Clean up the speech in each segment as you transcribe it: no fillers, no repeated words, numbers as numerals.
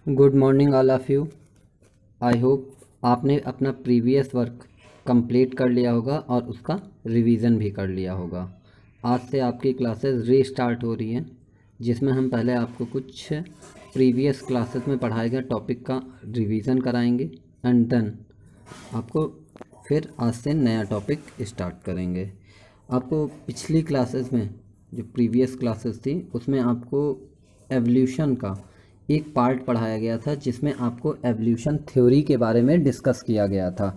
Good morning all of you. I hope आपने अपना previous work complete कर लिया होगा और उसका रिवीजन भी कर लिया होगा। आज से आपकी क्लासेस रीस्टार्ट हो रही हैं, जिसमें हम पहले आपको कुछ प्रीवियस क्लासेस में पढ़ाए गए टॉपिक का रिवीजन कराएंगे एंड देन आपको फिर आज से नया टॉपिक स्टार्ट करेंगे। आपको पिछली क्लासेस में जो प्रीवियस क्लासेस थी उसमें आपको एवोल्यूशन का एक पार्ट पढ़ाया गया था, जिसमें आपको एवोल्यूशन थ्योरी के बारे में डिस्कस किया गया था।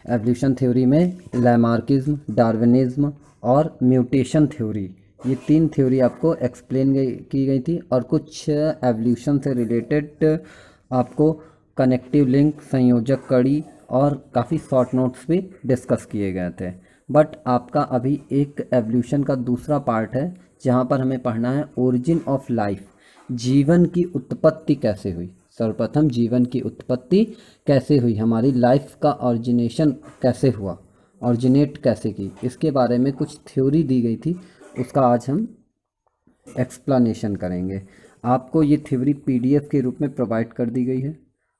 एवोल्यूशन थ्योरी में लैमार्किज्म, डार्विनिज्म और म्यूटेशन थ्योरी, ये तीन थ्योरी आपको एक्सप्लेन की गई थी और कुछ एवोल्यूशन से रिलेटेड आपको कनेक्टिव लिंक, संयोजक कड़ी और काफ़ी शॉर्ट नोट्स भी डिस्कस किए गए थे। बट आपका अभी एक एवोल्यूशन का दूसरा पार्ट है, जहाँ पर हमें पढ़ना है ओरिजिन ऑफ लाइफ, जीवन की उत्पत्ति कैसे हुई। सर्वप्रथम जीवन की उत्पत्ति कैसे हुई, हमारी लाइफ का ऑरिजिनेशन कैसे हुआ, ऑरिजिनेट कैसे की, इसके बारे में कुछ थ्योरी दी गई थी, उसका आज हम एक्सप्लेनेशन करेंगे। आपको ये थ्योरी पीडीएफ के रूप में प्रोवाइड कर दी गई है।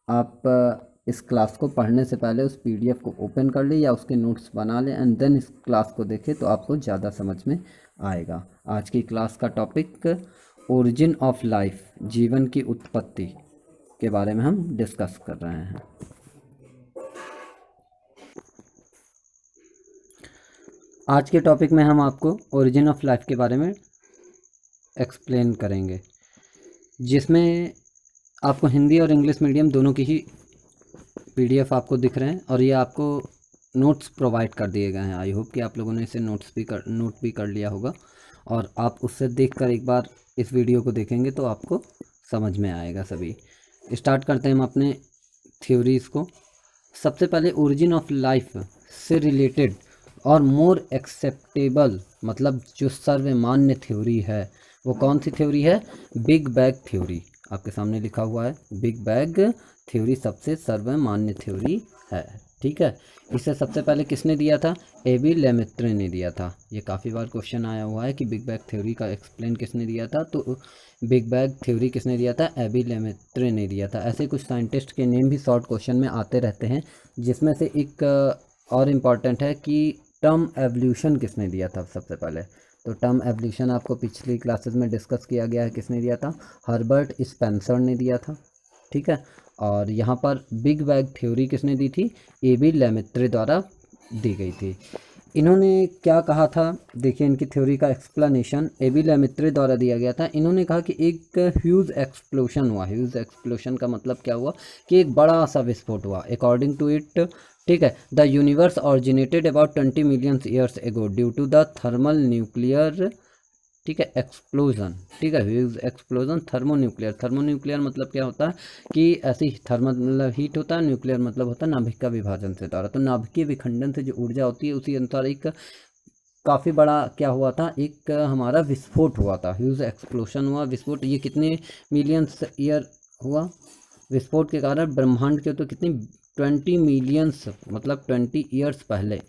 आप इस क्लास को पढ़ने से पहले उस पीडीएफ को ओपन कर लें या उसके नोट्स बना लें एंड देन इस क्लास को देखें, तो आपको ज़्यादा समझ में आएगा। आज की क्लास का टॉपिक ओरिजिन ऑफ लाइफ, जीवन की उत्पत्ति के बारे में हम डिस्कस कर रहे हैं। आज के टॉपिक में हम आपको ओरिजिन ऑफ लाइफ के बारे में एक्सप्लेन करेंगे, जिसमें आपको हिंदी और इंग्लिश मीडियम दोनों की ही पीडीएफ आपको दिख रहे हैं और ये आपको नोट्स प्रोवाइड कर दिए गए हैं। आई होप कि आप लोगों ने इसे नोट भी कर लिया होगा और आप उससे देखकर एक बार इस वीडियो को देखेंगे तो आपको समझ में आएगा। सभी स्टार्ट करते हैं हम अपने थ्योरीज़ को। सबसे पहले ओरिजिन ऑफ लाइफ से रिलेटेड और मोर एक्सेप्टेबल, मतलब जो सर्वमान्य थ्योरी है वो कौन सी थ्योरी है? Big bang theory. आपके सामने लिखा हुआ है बिग बैंग थ्योरी सबसे सर्वमान्य थ्योरी है। ठीक है, इसे सबसे पहले किसने दिया था? एबी लेमेत्रे ने दिया था। ये काफ़ी बार क्वेश्चन आया हुआ है कि बिग बैंग थ्योरी का एक्सप्लेन किसने दिया था, तो बिग बैंग थ्योरी किसने दिया था? एबी लेमेत्रे ने दिया था। ऐसे कुछ साइंटिस्ट के नेम भी शॉर्ट क्वेश्चन में आते रहते हैं, जिसमें से एक और इम्पॉर्टेंट है कि टर्म एवोल्यूशन किसने दिया था सबसे पहले। तो टर्म एवोल्यूशन आपको पिछली क्लासेस में डिस्कस किया गया है, किसने दिया था? हर्बर्ट स्पेंसर ने दिया था। ठीक है, और यहाँ पर बिग बैंग थ्योरी किसने दी थी? एबी लेमेत्रे द्वारा दी गई थी। इन्होंने क्या कहा था? देखिए, इनकी थ्योरी का एक्सप्लेनेशन एबी लेमेत्रे द्वारा दिया गया था। इन्होंने कहा कि एक ह्यूज एक्सप्लोशन हुआ। ह्यूज एक्सप्लोशन का मतलब क्या हुआ? कि एक बड़ा सा विस्फोट हुआ। अकॉर्डिंग टू इट, ठीक है, the universe originated about 20 million years ago due to the thermal nuclear, ठीक है, एक्सप्लोजन। ठीक है, ह्यूज एक्सप्लोजन, थर्मोन्यूक्लियर। थर्मोन्यूक्लियर मतलब क्या होता है कि ऐसी थर्मल मतलब हीट होता है, न्यूक्लियर मतलब होता है नाभिक का विभाजन से द्वारा। तो नाभिकीय विखंडन से जो ऊर्जा होती है उसी अनुसार एक काफ़ी बड़ा क्या हुआ था, एक हमारा विस्फोट हुआ था। ह्यूज एक्सप्लोशन हुआ, विस्फोट। ये कितने मिलियंस ईयर हुआ विस्फोट के कारण? ब्रह्मांड के तो कितनी 20 मिलियंस, मतलब 20 ईयर्स पहले।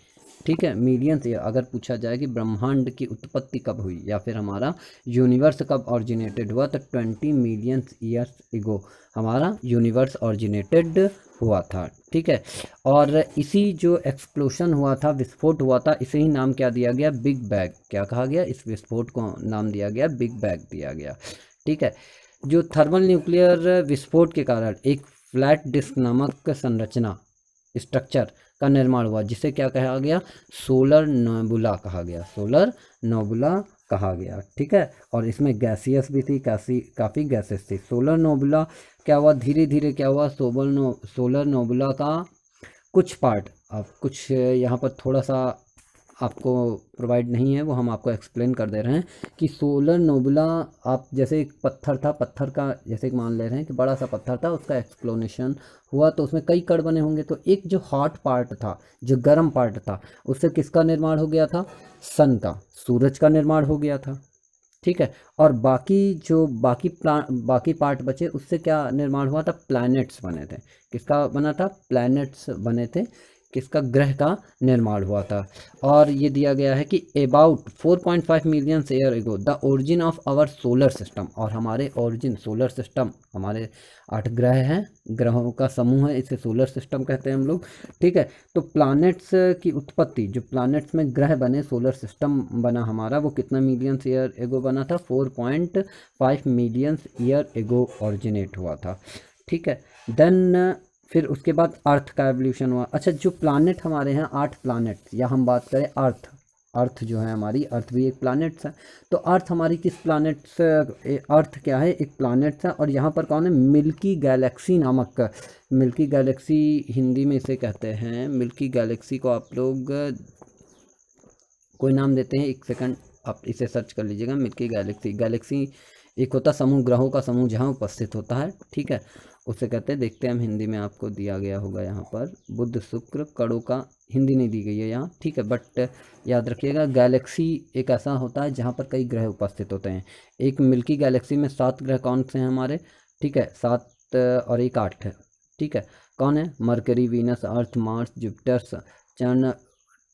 ठीक है, मिलियंस ईयर। अगर पूछा जाए कि ब्रह्मांड की उत्पत्ति कब हुई या फिर हमारा यूनिवर्स कब ऑरिजिनेटेड हुआ, तो 20 मिलियंस ईयर्स एगो हमारा यूनिवर्स ऑरिजिनेटेड हुआ था। ठीक है, और इसी जो एक्सप्लोशन हुआ था, विस्फोट हुआ था, इसे ही नाम क्या दिया गया? Big bang. क्या कहा गया? इस विस्फोट को नाम दिया गया बिग बैंग दिया गया। ठीक है, जो थर्मल न्यूक्लियर विस्फोट के कारण एक फ्लैट डिस्क नामक संरचना, स्ट्रक्चर का निर्माण हुआ, जिसे क्या कहा गया? सोलर नेबुला कहा गया। सोलर नेबुला कहा गया। ठीक है, और इसमें गैसियस भी थी, काफ़ी गैसेस थी। सोलर नेबुला क्या हुआ? धीरे धीरे क्या हुआ? सोलर नेबुला का कुछ पार्ट, अब कुछ यहाँ पर थोड़ा सा आपको प्रोवाइड नहीं है, वो हम आपको एक्सप्लेन कर दे रहे हैं कि सोलर नेबुला, आप जैसे एक पत्थर था, पत्थर का जैसे एक मान ले रहे हैं कि बड़ा सा पत्थर था, उसका एक्सप्लोनेशन हुआ तो उसमें कई कण बने होंगे। तो एक जो हॉट पार्ट था, जो गर्म पार्ट था, उससे किसका निर्माण हो गया था? सन का, सूरज का निर्माण हो गया था। ठीक है, और बाकी जो बाकी पार्ट बचे, उससे क्या निर्माण हुआ था? प्लैनेट्स बने थे। किसका बना था? प्लैनेट्स बने थे। किसका, ग्रह का निर्माण हुआ था। और ये दिया गया है कि about 4.5 million year ago the origin of our solar system, और हमारे ओरिजिन सोलर सिस्टम, हमारे 8 ग्रह हैं, ग्रहों का समूह है, इसे सोलर सिस्टम कहते हैं हम लोग, ठीक है। तो प्लैनेट्स की उत्पत्ति, जो प्लैनेट्स में ग्रह बने, सोलर सिस्टम बना हमारा, वो कितना मिलियन ईयर एगो बना था, 4.5 मिलियन ईयर एगो ऑरिजिनेट हुआ था, ठीक है। देन फिर उसके बाद अर्थ का एवोल्यूशन हुआ। अच्छा, जो प्लानट हमारे हैं 8 प्लानट, या हम बात करें अर्थ, अर्थ जो है हमारी, अर्थ भी एक प्लानट है। तो अर्थ हमारी किस प्लानट से, अर्थ क्या है, एक प्लानट है। और यहाँ पर कौन है, मिल्की गैलेक्सी नामक, मिल्की गैलेक्सी हिंदी में इसे कहते हैं, मिल्की गैलेक्सी को आप लोग कोई नाम देते हैं, एक सेकंड आप इसे सर्च कर लीजिएगा। मिल्की गैलेक्सी, गैलेक्सी एक होता समूह, ग्रहों का समूह जहाँ उपस्थित होता है, ठीक है, उसे कहते हैं। देखते हैं हम, हिंदी में आपको दिया गया होगा यहाँ पर, बुध शुक्र कड़ों का, हिंदी नहीं दी गई है यहाँ, ठीक है, बट याद रखिएगा गैलेक्सी एक ऐसा होता है जहाँ पर कई ग्रह उपस्थित होते हैं। एक मिल्की गैलेक्सी में 7 ग्रह कौन से हैं हमारे, ठीक है, 7 और एक 8 है, ठीक है। कौन है, मरकरी, वीनस, अर्थ, मार्स, जुपिटर, चंद्र,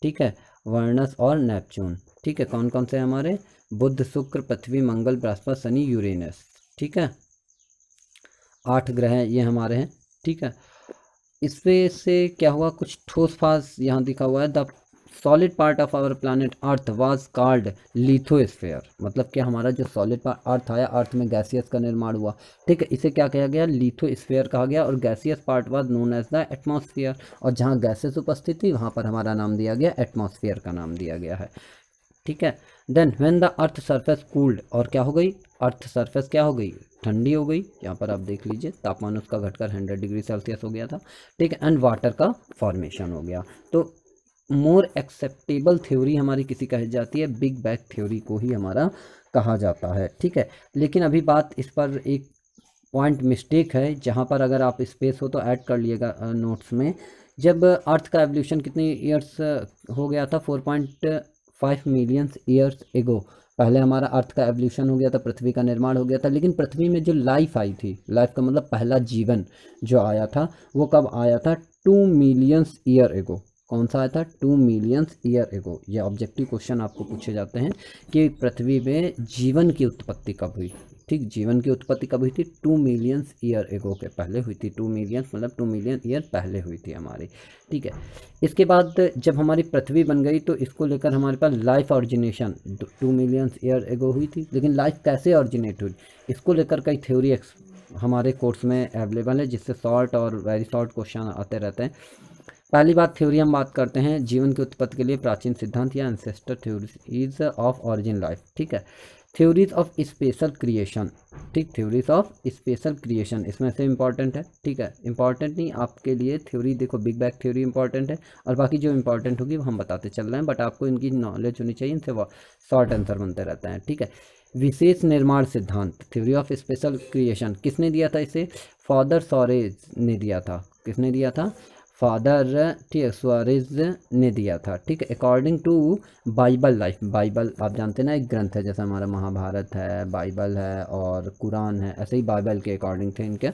ठीक है, वर्नस और नेपच्यून, ठीक है। कौन कौन से हमारे, बुध, शुक्र, पृथ्वी, मंगल, बृहस्पति, शनि, यूरेनस, ठीक है, 8 ग्रह ये हमारे हैं, ठीक है। इसमें से क्या हुआ, कुछ ठोस फास यहाँ दिखा हुआ है, the solid part of our planet earth was called lithosphere, मतलब कि हमारा जो सॉलिड पार्ट अर्थ आया, अर्थ में गैसियस का निर्माण हुआ, ठीक है, इसे क्या कहा गया, लिथोस्फेयर कहा गया। और gaseous part was known as the atmosphere, और जहाँ गैसेस उपस्थित थी वहाँ पर हमारा नाम दिया गया, एटमॉस्फेयर का नाम दिया गया है, ठीक है। Then when the earth surface cooled, और क्या हो गई, अर्थ सरफेस क्या हो गई, ठंडी हो गई। यहाँ पर आप देख लीजिए तापमान उसका घटकर 100 डिग्री सेल्सियस हो गया था, ठीक है, एंड वाटर का फॉर्मेशन हो गया। तो मोर एक्सेप्टेबल थ्योरी हमारी किसी कही जाती है, बिग बैंग थ्योरी को ही हमारा कहा जाता है, ठीक है। लेकिन अभी बात इस पर एक पॉइंट मिस्टेक है, जहाँ पर अगर आप स्पेस हो तो ऐड कर लिएगा नोट्स में। जब अर्थ का एवोल्यूशन कितने ईयर्स हो गया था, 4.5 मिलियन ईयर्स एगो, पहले हमारा अर्थ का एवोल्यूशन हो गया था, पृथ्वी का निर्माण हो गया था। लेकिन पृथ्वी में जो लाइफ आई थी, लाइफ का मतलब पहला जीवन जो आया था, वो कब आया था, 2 मिलियंस ईयर एगो। कौन सा आया था, 2 मिलियंस ईयर एगो। ये ऑब्जेक्टिव क्वेश्चन आपको पूछे जाते हैं कि पृथ्वी में जीवन की उत्पत्ति कब हुई, ठीक, जीवन की उत्पत्ति कब हुई थी, 2 मिलियंस ईयर एगो के पहले हुई थी। 2 मिलियंस मतलब 2 मिलियन ईयर पहले हुई थी हमारी, ठीक है। इसके बाद जब हमारी पृथ्वी बन गई तो इसको लेकर हमारे पास life origination 2 millions year ago हुई थी। लेकिन लाइफ कैसे ऑरिजिनेट हुई, इसको लेकर कई थ्योरी हमारे कोर्स में अवेलेबल है, जिससे शॉर्ट और वेरी शॉर्ट क्वेश्चन आते रहते हैं। पहली बात थ्योरी हम बात करते हैं, जीवन की उत्पत्ति के लिए प्राचीन सिद्धांत या ancestor theories of origin life, ठीक है। थ्योरीज ऑफ स्पेशल क्रिएशन, ठीक, थ्योरीज ऑफ स्पेशल क्रिएशन इसमें से इंपॉर्टेंट है, ठीक है, इंपॉर्टेंट नहीं आपके लिए थ्योरी, देखो बिग बैंग थ्योरी इंपॉर्टेंट है, और बाकी जो इंपॉर्टेंट होगी वो हम बताते चल रहे हैं, बट आपको इनकी नॉलेज होनी चाहिए, इनसे शॉर्ट आंसर बनते रहते हैं, ठीक है। विशेष निर्माण सिद्धांत, थ्योरी ऑफ स्पेशल क्रिएशन किसने दिया था इसे, फादर सॉरेज ने दिया था, किसने दिया था, फादर, ठीक है, सुआरेज ने दिया था, ठीक है। According to Bible life, Bible आप जानते हैं ना एक ग्रंथ है, जैसा हमारा महाभारत है, बाइबल है और कुरान है, ऐसे ही बाइबल के अकॉर्डिंग थे इनके,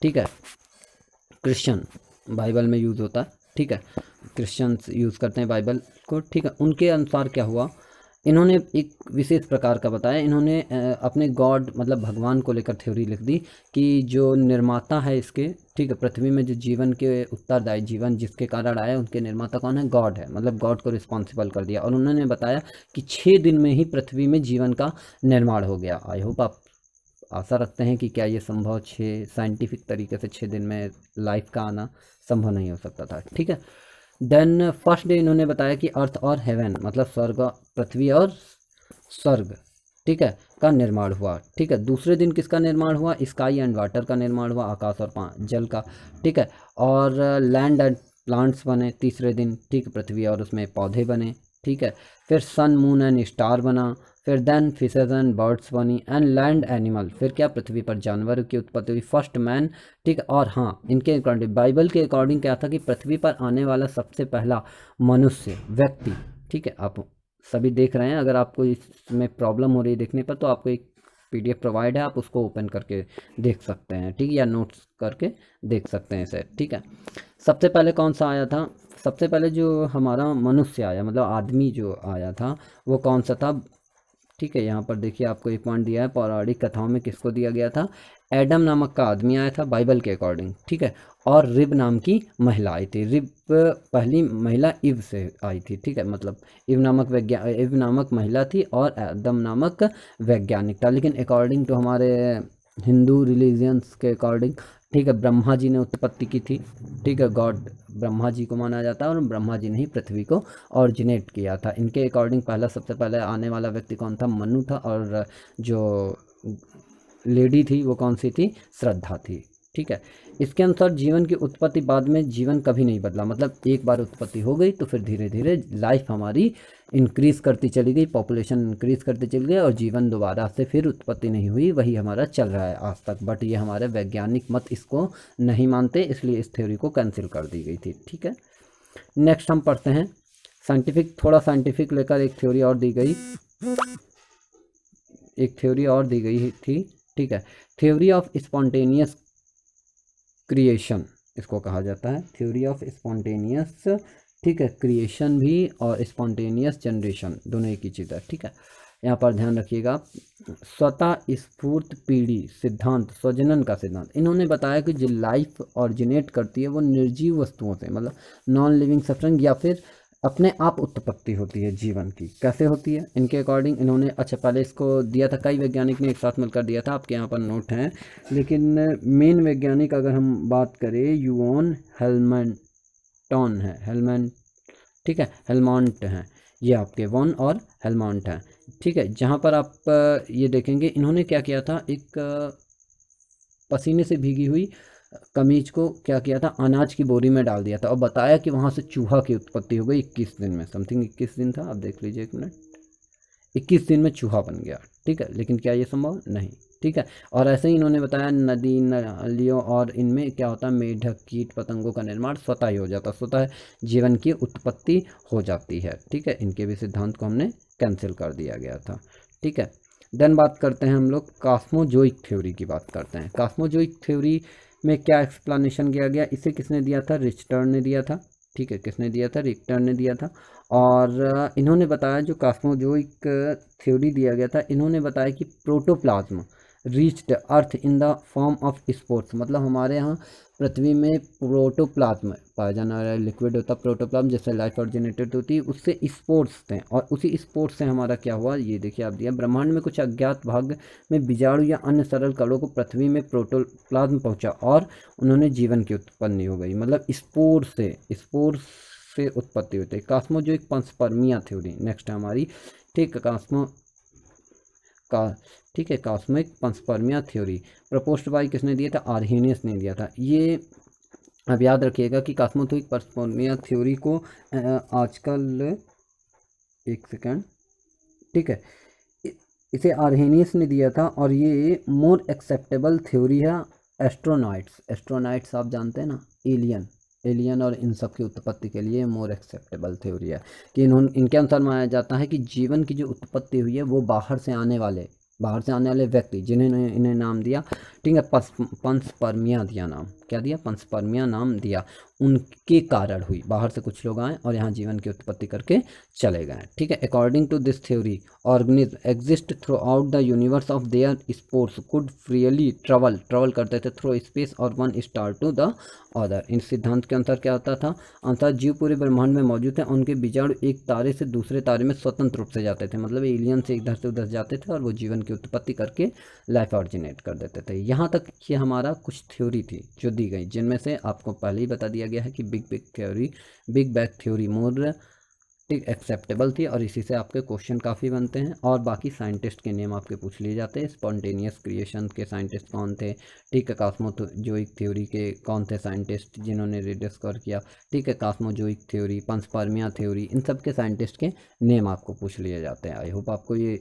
ठीक है। क्रिश्चियन बाइबल में यूज़ होता है, ठीक है, क्रिश्चियंस यूज़ करते हैं बाइबल को, ठीक है। उनके अनुसार क्या हुआ, इन्होंने एक विशेष प्रकार का बताया, इन्होंने अपने गॉड मतलब भगवान को लेकर थ्योरी लिख दी कि जो निर्माता है इसके, ठीक है, पृथ्वी में जो जीवन के उत्तरदायी, जीवन जिसके कारण आया, उनके निर्माता कौन है, गॉड है, मतलब गॉड को रिस्पॉन्सिबल कर दिया। और उन्होंने बताया कि 6 दिन में ही पृथ्वी में जीवन का निर्माण हो गया। आई होप आप आशा रखते हैं कि क्या ये संभव, 6 साइंटिफिक तरीके से 6 दिन में लाइफ का आना संभव नहीं हो सकता था, ठीक है। देन फर्स्ट डे इन्होंने बताया कि अर्थ और हेवन मतलब स्वर्ग, पृथ्वी और स्वर्ग, ठीक है, का निर्माण हुआ, ठीक है। दूसरे दिन किसका निर्माण हुआ, स्काई एंड वाटर का निर्माण हुआ, आकाश और जल का, ठीक है। और लैंड एंड प्लांट्स बने तीसरे दिन, ठीक, पृथ्वी और उसमें पौधे बने, ठीक है। फिर सन, मून एंड स्टार बना, फिर देन फिशेज एंड बर्ड्स बनी एंड लैंड एनिमल, फिर क्या, पृथ्वी पर जानवर की उत्पत्ति हुई, फर्स्ट मैन, ठीक। और हाँ, इनके अकॉर्डिंग, बाइबल के अकॉर्डिंग क्या था कि पृथ्वी पर आने वाला सबसे पहला मनुष्य व्यक्ति, ठीक है, आप सभी देख रहे हैं, अगर आपको इसमें प्रॉब्लम हो रही है देखने पर तो आपको एक PDF प्रोवाइड है, आप उसको ओपन करके देख सकते हैं, ठीक है, या नोट्स करके देख सकते हैं इसे, ठीक है। सबसे पहले कौन सा आया था? सबसे पहले जो हमारा मनुष्य आया, मतलब आदमी जो आया था, वो कौन सा था? ठीक है, यहाँ पर देखिए आपको एक पॉइंट दिया है, पौराणिक कथाओं में किसको दिया गया था? एडम नामक का आदमी आया था बाइबल के अकॉर्डिंग, ठीक है। और रिब नाम की महिला आई थी। रिब पहली महिला इव से आई थी, ठीक है। मतलब इव नामक महिला थी और एडम नामक वैज्ञानिक था। लेकिन अकॉर्डिंग टू हमारे हिंदू रिलीजियंस के अकॉर्डिंग, ठीक है, ब्रह्मा जी ने उत्पत्ति की थी, ठीक है। गॉड ब्रह्मा जी को माना जाता है और ब्रह्मा जी ने ही पृथ्वी को ऑरिजिनेट किया था। इनके अकॉर्डिंग पहला सबसे पहले आने वाला व्यक्ति कौन था? मनु था। और जो लेडी थी वो कौन सी थी? श्रद्धा थी, ठीक है। इसके अनुसार जीवन की उत्पत्ति बाद में जीवन कभी नहीं बदला, मतलब एक बार उत्पत्ति हो गई तो फिर धीरे धीरे लाइफ हमारी इंक्रीज करती चली गई, पॉपुलेशन इंक्रीज करती चली गई और जीवन दोबारा से फिर उत्पत्ति नहीं हुई, वही हमारा चल रहा है आज तक। बट ये हमारे वैज्ञानिक मत इसको नहीं मानते, इसलिए इस थ्योरी को कैंसिल कर दी गई थी, ठीक है। नेक्स्ट हम पढ़ते हैं साइंटिफिक, थोड़ा साइंटिफिक लेकर एक थ्योरी और दी गई, एक थ्योरी और दी गई थी, ठीक है। थ्योरी ऑफ स्पॉन्टेनियस क्रिएशन इसको कहा जाता है, थ्योरी ऑफ स्पॉन्टेनियस, ठीक है। क्रिएशन भी और स्पॉन्टेनियस जनरेशन दोनों एक ही चीज़ है, ठीक है। यहाँ पर ध्यान रखिएगा, स्वतः स्फूर्त पीढ़ी सिद्धांत, स्वजनन का सिद्धांत, इन्होंने बताया कि जो लाइफ ऑरिजिनेट करती है वो निर्जीव वस्तुओं से, मतलब नॉन लिविंग सब्सटेंस, या फिर अपने आप उत्पत्ति होती है जीवन की। कैसे होती है इनके अकॉर्डिंग? इन्होंने अच्छा पहले इसको दिया था, कई वैज्ञानिक ने एक साथ मिलकर दिया था, आपके यहाँ पर नोट हैं। लेकिन मेन वैज्ञानिक अगर हम बात करें, युवॉन हेलमंटॉन है, हेलमंट, ठीक है, हेलमॉन्ट हैं, ये आपके वॉन और हेलमॉन्ट हैं, ठीक है। जहाँ पर आप ये देखेंगे इन्होंने क्या किया था, एक पसीने से भीगी हुई कमीज को क्या किया था, अनाज की बोरी में डाल दिया था और बताया कि वहाँ से चूहा की उत्पत्ति हो गई 21 दिन में, समथिंग 21 दिन था, आप देख लीजिए एक मिनट, 21 दिन में चूहा बन गया, ठीक है। लेकिन क्या ये संभव? नहीं, ठीक है। और ऐसे ही इन्होंने बताया नदी नालियों और इनमें क्या होता है, मेढक कीट पतंगों का निर्माण स्वतः ही हो जाता, स्वतः जीवन की उत्पत्ति हो जाती है, ठीक है। इनके भी सिद्धांत को हमने कैंसिल कर दिया गया था, ठीक है। देन बात करते हैं हम लोग कॉस्मोजोइक थ्योरी की बात करते हैं। कॉस्मोजोइक थ्योरी में क्या एक्सप्लेनेशन किया गया? इसे किसने दिया था? रिचटर ने दिया था, ठीक है। किसने दिया था? रिक्टर ने दिया था। और इन्होंने बताया, जो कॉस्मोजोइक थ्योरी दिया गया था, इन्होंने बताया कि protoplasm reached earth in the form of sports, मतलब हमारे यहाँ पृथ्वी में प्रोटोप्लाज्म पाया जाने वाला लिक्विड होता है प्रोटोप्लाज्म, जैसे लाइफ ऑरिजिनेटेड होती है, उससे स्पोर्ट्स थे। और उसी स्पोर्ट्स से हमारा क्या हुआ, ये देखिए आप दिया, ब्रह्मांड में कुछ अज्ञात भाग में बीजाणु या अन्य सरल कणों को पृथ्वी में प्रोटोप्लाज्म पहुंचा और उन्होंने जीवन की उत्पत्ति हो गई, मतलब स्पोर से उत्पत्ति होती है। कॉस्मोजोइक पंचपर्मिया थ्योरी नेक्स्ट है हमारी, ठीक है। का ठीक है, कॉस्मिक पंचपर्मिया थ्योरी प्रपोज्ड बाय किसने दिया था? आर्हेनियस ने दिया था। ये अब याद रखिएगा कि कॉस्मोजोइक पंचपर्मिया थ्योरी को आजकल, एक सेकेंड, ठीक है, इसे आर्हेनियस ने दिया था और ये मोर एक्सेप्टेबल थ्योरी है एस्ट्रोनॉट्स आप जानते हैं ना, एलियन और इन सब की उत्पत्ति के लिए मोर एक्सेप्टेबल थ्योरी है कि इनके अनुसार माना जाता है कि जीवन की जो उत्पत्ति हुई है वो बाहर से आने वाले व्यक्ति जिन्होंने इन्हें नाम दिया, ठीक है, पंचपर्मिया दिया नाम, क्या दिया? पंचपर्मिया नाम दिया, उनके कारण हुई। बाहर से कुछ लोग आए और यहाँ जीवन की उत्पत्ति करके चले गए, ठीक है। According to this theory organism exist throughout the universe of their spores could freely travel करते थे थ्रू स्पेस और one star to the other. इन सिद्धांत के अनुसार क्या होता था? अनुसार जीव पूरे ब्रह्मांड में मौजूद है, उनके बीजाणु एक तारे से दूसरे तारे में स्वतंत्र रूप से जाते थे, मतलब एलियन से इधर से उधर जाते थे और वो जीवन की उत्पत्ति करके लाइफ ऑरिजिनेट कर देते थे। यहाँ तक ये हमारा कुछ थ्योरी थी जो दी गई, जिनमें से आपको पहले ही बता दिया गया है कि बिग बैग थ्योरी मोर ठीक एक्सेप्टेबल थी और इसी से आपके क्वेश्चन काफ़ी बनते हैं। और बाकी साइंटिस्ट के नेम आपके पूछ लिए जाते हैं। स्पॉन्टेनियस क्रिएशन के साइंटिस्ट कौन थे, ठीक है। कॉस्मोजोइक थ्योरी के कौन थे साइंटिस्ट जिन्होंने रिडिस्कवर किया, ठीक है। कॉस्मोजोइक थ्योरी, पंचपर्मिया थ्योरी, इन सब के साइंटिस्ट के नेम आपको पूछ लिए जाते हैं। आई होप आपको ये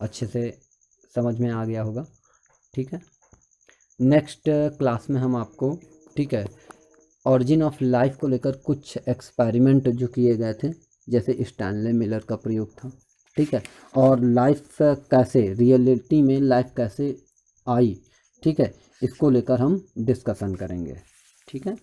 अच्छे से समझ में आ गया होगा, ठीक है। नेक्स्ट क्लास में हम आपको, ठीक है, ऑरिजिन ऑफ लाइफ को लेकर कुछ एक्सपेरिमेंट जो किए गए थे, जैसे स्टैनले मिलर का प्रयोग था, ठीक है, और लाइफ कैसे, रियलिटी में लाइफ कैसे आई, ठीक है, इसको लेकर हम डिस्कशन करेंगे। ठीक है।